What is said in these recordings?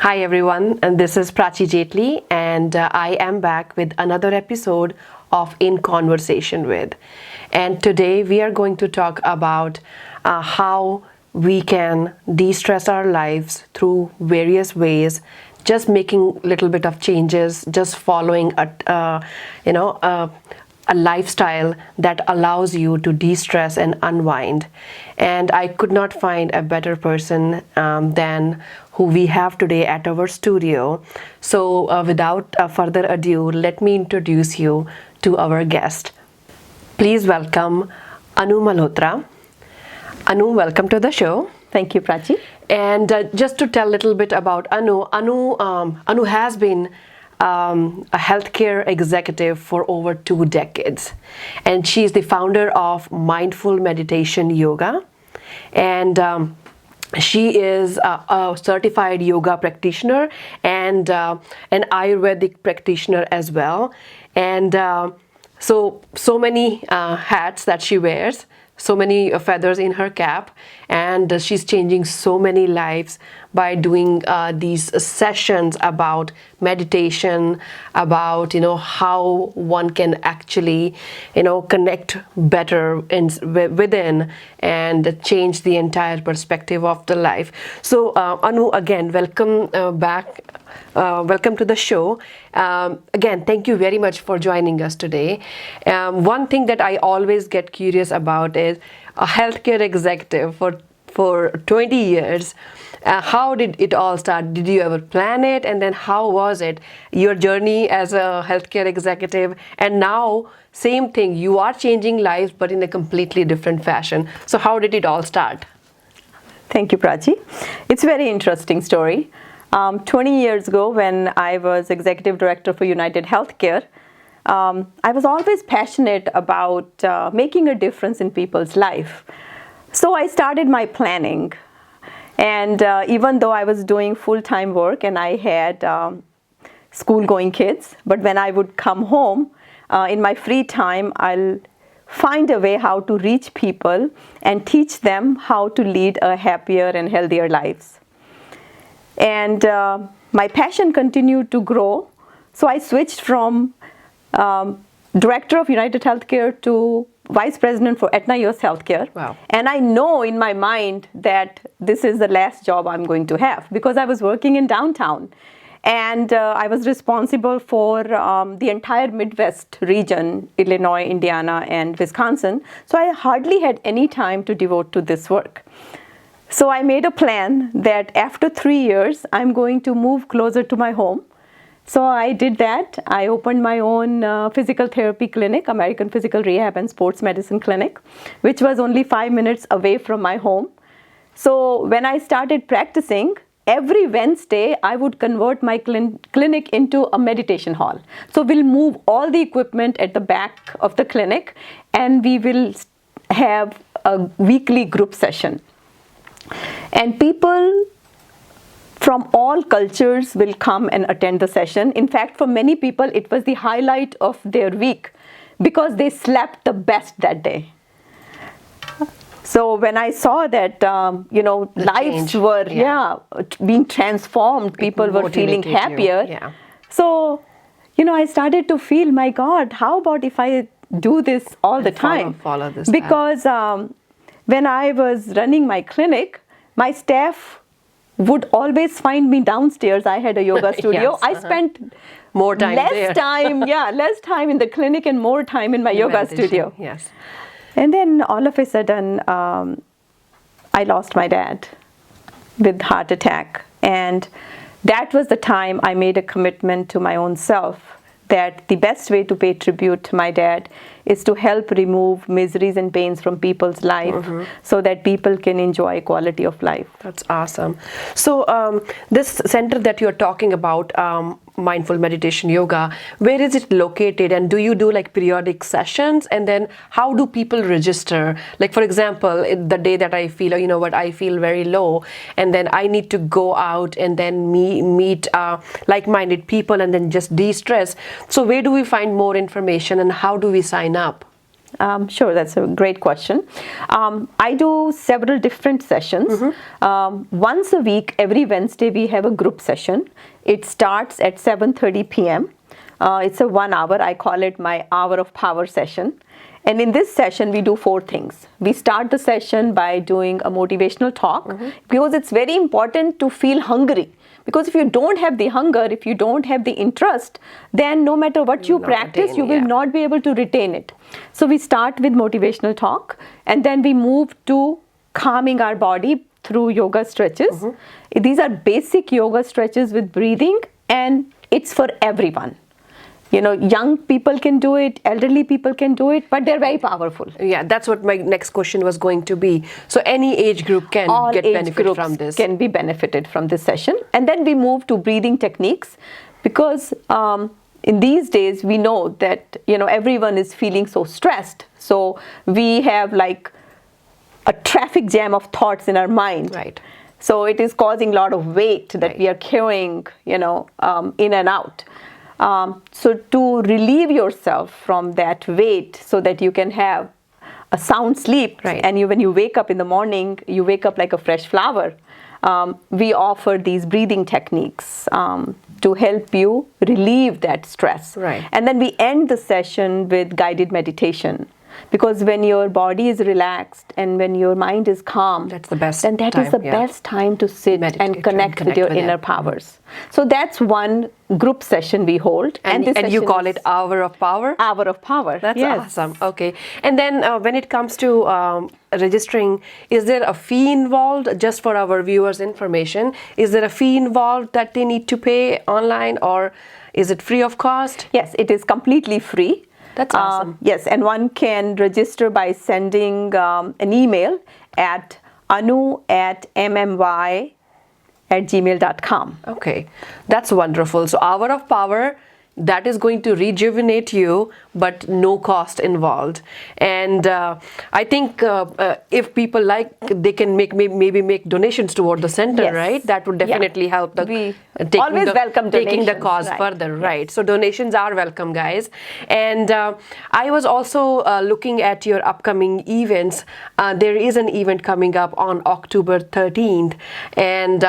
Hi everyone, and this is Prachi Jaitly, and I am back with another episode of In Conversation with. And today we are going to talk about how we can de-stress our lives through various ways, just making little bit of changes, just following a lifestyle that allows you to de-stress and unwind. And I could not find a better person than who we have today at our studio. So without further ado, let me introduce you to our guest. Please welcome Anu Malhotra. Anu, welcome to the show. Thank you, Prachi. And just to tell a little bit about Anu has been a healthcare executive for over 2 decades, and she's the founder of Mindful Meditation Yoga, and she is a certified yoga practitioner and an Ayurvedic practitioner as well, and so many hats that she wears, so many feathers in her cap, and she's changing so many lives by doing these sessions about meditation, about how one can actually connect better within and change the entire perspective of the life. So Anu, again, welcome back. Welcome to the show. Again, thank you very much for joining us today. One thing that I always get curious about is a healthcare executive for 20 years. How did it all start? Did you ever plan it? And then how was it, your journey as a healthcare executive? And now, same thing, you are changing lives, but in a completely different fashion. So how did it all start? Thank you, Prachi. It's a very interesting story. 20 years ago, when I was executive director for United Healthcare, I was always passionate about making a difference in people's life. So I started my planning. And even though I was doing full-time work and I had school-going kids, but when I would come home, in my free time, I'll find a way how to reach people and teach them how to lead a happier and healthier lives. And my passion continued to grow. So I switched from director of United Healthcare to vice president for Aetna US Healthcare. Wow. And I know in my mind that this is the last job I'm going to have, because I was working in downtown. And I was responsible for the entire Midwest region, Illinois, Indiana, and Wisconsin. So I hardly had any time to devote to this work. So I made a plan that after 3 years, I'm going to move closer to my home. So I did that. I opened my own physical therapy clinic, American Physical Rehab and Sports Medicine Clinic, which was only 5 minutes away from my home. So when I started practicing, every Wednesday, I would convert my clinic into a meditation hall. So we'll move all the equipment at the back of the clinic, and we will have a weekly group session. And people from all cultures will come and attend the session. In fact, for many people, it was the highlight of their week because they slept the best that day. So when I saw that, lives were being transformed, people were feeling happier. Yeah. So, I started to feel, my God, how about if I do this all the time? Follow this because when I was running my clinic, my staff would always find me downstairs. I had a yoga studio. Yes, I spent more time less time in the clinic and more time in my yoga studio. Yes. And then all of a sudden, I lost my dad with heart attack. And that was the time I made a commitment to my own self that the best way to pay tribute to my dad is to help remove miseries and pains from people's life so that people can enjoy quality of life. That's awesome. So this center that you're talking about, Mindful Meditation Yoga, where is it located, and do you do like periodic sessions? And then how do people register? Like, for example, the day that I feel, I feel very low, and then I need to go out and then meet like-minded people and then just de-stress. So where do we find more information, and how do we sign up? Sure, that's a great question. I do several different sessions. Once a week, every Wednesday, we have a group session. It starts at 7:30 p.m. It's a 1 hour. I call it my hour of power session. And in this session, we do 4 things. We start the session by doing a motivational talk because it's very important to feel hungry. Because if you don't have the hunger, if you don't have the interest, then no matter what you practice, you will not be able to retain it. So we start with motivational talk, and then we move to calming our body through yoga stretches. These are basic yoga stretches with breathing, and it's for everyone. You know, young people can do it, elderly people can do it, but they're very powerful. Yeah, that's what my next question was going to be. So any age group can get benefit from this. Can be benefited from this session. And then we move to breathing techniques because in these days we know that, you know, everyone is feeling so stressed. So we have like a traffic jam of thoughts in our mind. Right. So it is causing a lot of weight that we are carrying, you know, in and out. So to relieve yourself from that weight so that you can have a sound sleep, and when you wake up in the morning, you wake up like a fresh flower. We offer these breathing techniques to help you relieve that stress. And then we end the session with guided meditation. Because when your body is relaxed and when your mind is calm, that's the best then that is the best time to sit and connect with your inner powers. So that's one group session we hold. And you call it Hour of Power? Hour of Power. That's awesome. Okay. And then when it comes to registering, is there a fee involved? Just for our viewers' information, is there a fee involved that they need to pay online, or is it free of cost? Yes, it is completely free. That's awesome. Yes, and one can register by sending an email at anu@mmy@gmail.com. Okay, that's wonderful. So Hour of Power, that is going to rejuvenate you, but no cost involved. And I think if people like, they can maybe make donations toward the center, right? That would definitely help taking the cause further, right? So donations are welcome, guys. And I was also looking at your upcoming events. There is an event coming up on October 13th, and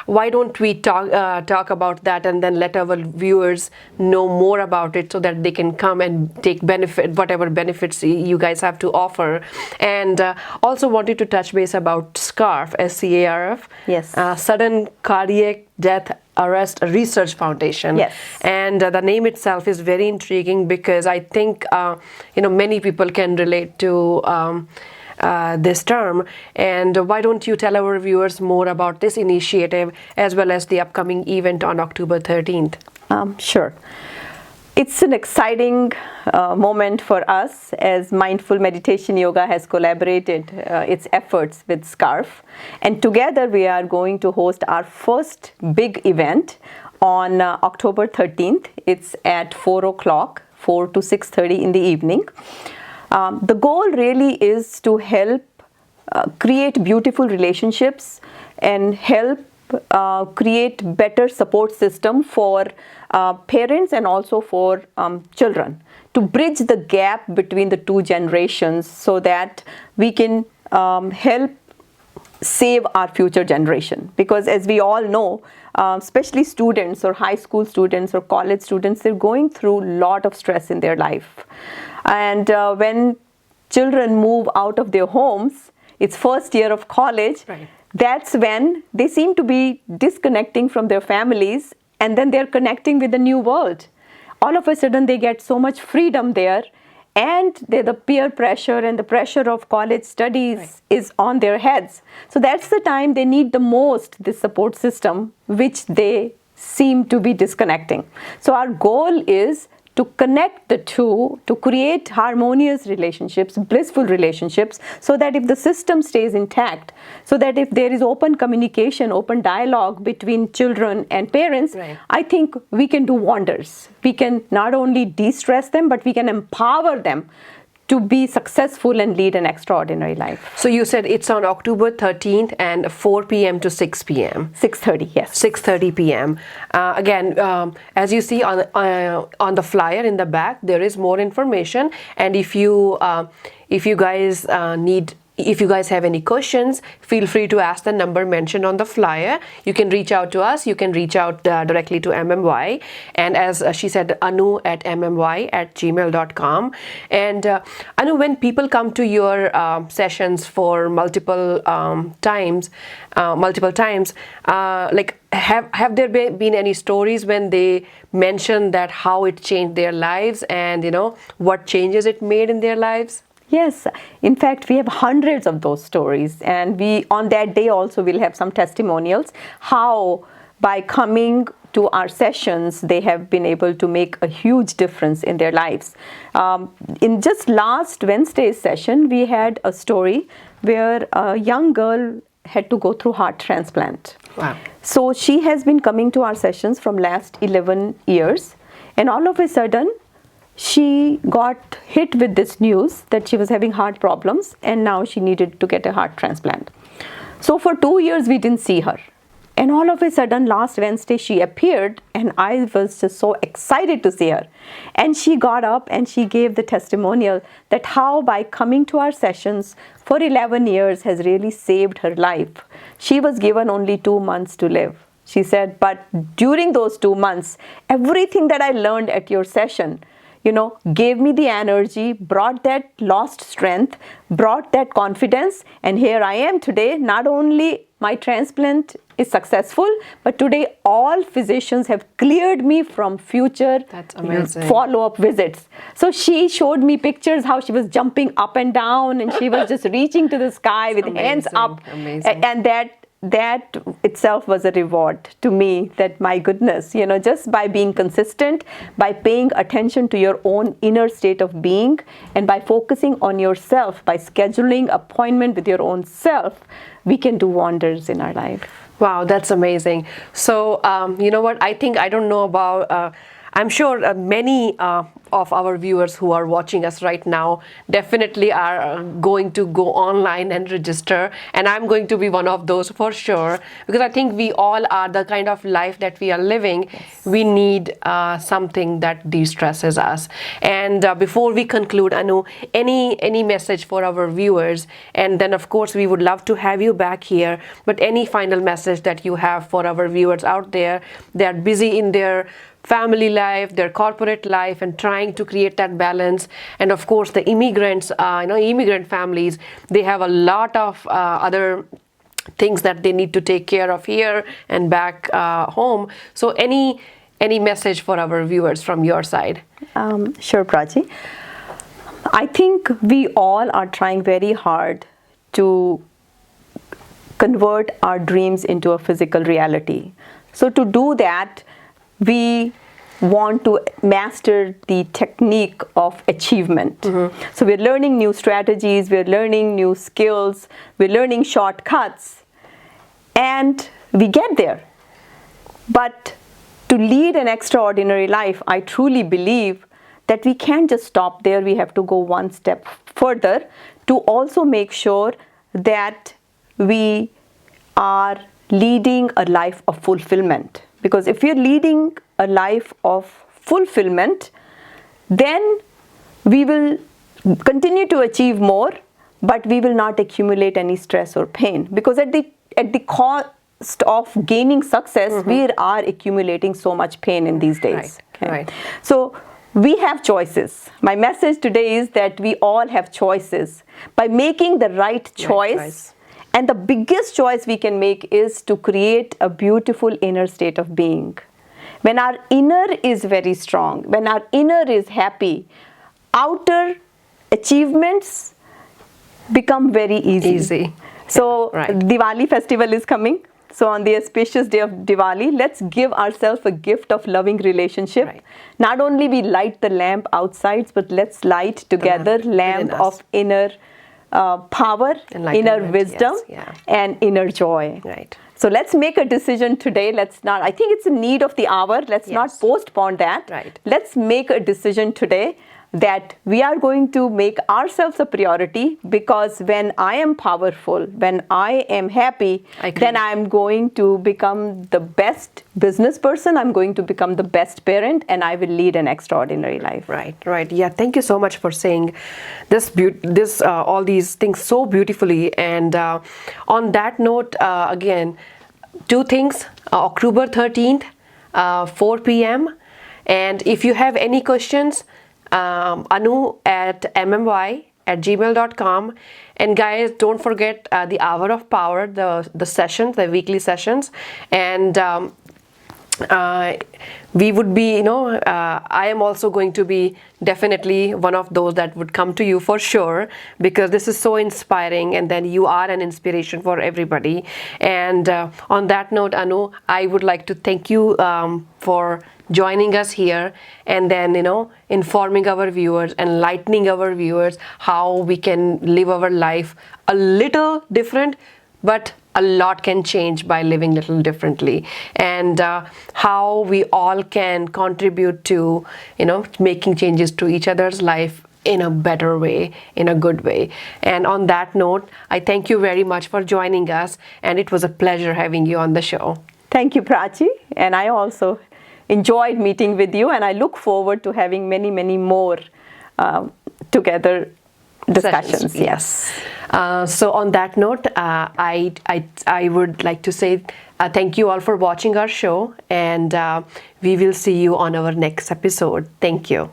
why don't we talk about that and then let our viewers know more about it so that they can come and take whatever benefits you guys have to offer. And also wanted to touch base about SCARF, SCARF. Yes. Sudden Cardiac Death Arrest Research Foundation. Yes. And the name itself is very intriguing because I think many people can relate to this term. And why don't you tell our viewers more about this initiative as well as the upcoming event on October 13th? Sure. It's an exciting moment for us as Mindful Meditation Yoga has collaborated its efforts with SCARF. And together we are going to host our first big event on October 13th. It's at 4 o'clock, 4 to 6:30 in the evening. The goal really is to help create beautiful relationships and help create better support system for parents and also for children, to bridge the gap between the two generations so that we can help save our future generation. Because as we all know, especially students or high school students or college students, they're going through a lot of stress in their life. And when children move out of their homes, it's first year of college, that's when they seem to be disconnecting from their families, and then they're connecting with the new world. All of a sudden they get so much freedom there, and the peer pressure and the pressure of college studies is on their heads. So that's the time they need the most this support system, which they seem to be disconnecting. So our goal is to connect the two, to create harmonious relationships, blissful relationships, so that if the system stays intact, so that if there is open communication, open dialogue between children and parents, I think we can do wonders. We can not only de-stress them, but we can empower them to be successful and lead an extraordinary life. So you said it's on October 13th and 4 p.m. to 6 p.m. 6:30, yes. 6:30 p.m. Again, as you see on the flyer in the back, there is more information. And if you guys if you guys have any questions, feel free to ask the number mentioned on the flyer. You can reach out to us. You can reach out directly to MMY. And as she said, Anu at MMY@gmail.com. And Anu, when people come to your sessions for multiple times, like have there been any stories when they mention that how it changed their lives and what changes it made in their lives? Yes, in fact, we have hundreds of those stories, and we on that day also will have some testimonials how by coming to our sessions they have been able to make a huge difference in their lives. In just last Wednesday's session, we had a story where a young girl had to go through heart transplant. Wow. So she has been coming to our sessions from last 11 years, and all of a sudden she got hit with this news that she was having heart problems and now she needed to get a heart transplant. So for 2 years we didn't see her. And all of a sudden last Wednesday she appeared and I was just so excited to see her. And she got up and she gave the testimonial that how by coming to our sessions for 11 years has really saved her life. She was given only 2 months to live. She said, but during those 2 months, everything that I learned at your session, gave me the energy, brought that lost strength, brought that confidence, and here I am today. Not only my transplant is successful, but today all physicians have cleared me from future follow-up visits. So she showed me pictures how she was jumping up and down and she was just reaching to the sky with hands up. Amazing. And that itself was a reward to me, that my goodness, just by being consistent, by paying attention to your own inner state of being, and by focusing on yourself, by scheduling appointment with your own self, we can do wonders in our life. Wow, that's amazing. So, you know what? I don't know about, I'm sure many of our viewers who are watching us right now definitely are going to go online and register, and I'm going to be one of those for sure, because I think we all are the kind of life that we are living. Yes. We need something that de-stresses us. And before we conclude, Anu, any message for our viewers, and then of course we would love to have you back here, but any final message that you have for our viewers out there? They are busy in their family life, their corporate life, and trying to create that balance. And of course the immigrants, immigrant families, they have a lot of other things that they need to take care of here and back home. So any message for our viewers from your side? Sure, Prachi. I think we all are trying very hard to convert our dreams into a physical reality. So to do that, we want to master the technique of achievement. Mm-hmm. So we're learning new strategies, we're learning new skills, we're learning shortcuts, and we get there. But to lead an extraordinary life, I truly believe that we can't just stop there. We have to go one step further to also make sure that we are leading a life of fulfillment. Because if we're leading a life of fulfillment, then we will continue to achieve more, but we will not accumulate any stress or pain. Because at the cost of gaining success, mm-hmm. we are accumulating so much pain in these days. Right. Okay? Right. So we have choices. My message today is that we all have choices. By making the right choice, and the biggest choice we can make is to create a beautiful inner state of being. When our inner is very strong, when our inner is happy, outer achievements become very easy. So Diwali festival is coming. So on the auspicious day of Diwali, let's give ourselves a gift of loving relationship. Right. Not only we light the lamp outside, but let's light together lamp of inner power, inner wisdom, and inner joy. Right. So let's make a decision today. I think it's a need of the hour. Let's not postpone that. Right. Let's make a decision today that we are going to make ourselves a priority, because when I am powerful, when I am happy, then I'm going to become the best business person, I'm going to become the best parent, and I will lead an extraordinary life. Right. Yeah, thank you so much for saying all these things so beautifully. And on that note, again, two things, October 13th, 4 p.m. And if you have any questions, anu at mmy@gmail.com. And guys, don't forget the Hour of Power, the sessions, the weekly sessions. And we would be, I am also going to be definitely one of those that would come to you for sure, because this is so inspiring, and then you are an inspiration for everybody. And on that note, Anu, I would like to thank you for joining us here, and then informing our viewers, enlightening our viewers how we can live our life a little different, but a lot can change by living a little differently, and how we all can contribute to making changes to each other's life in a better way, in a good way. And on that note, I thank you very much for joining us, and it was a pleasure having you on the show. Thank you, Prachi, and I also enjoyed meeting with you, and I look forward to having many, many more together discussions. Sessions. Yes. So on that note, I would like to say thank you all for watching our show, and we will see you on our next episode. Thank you.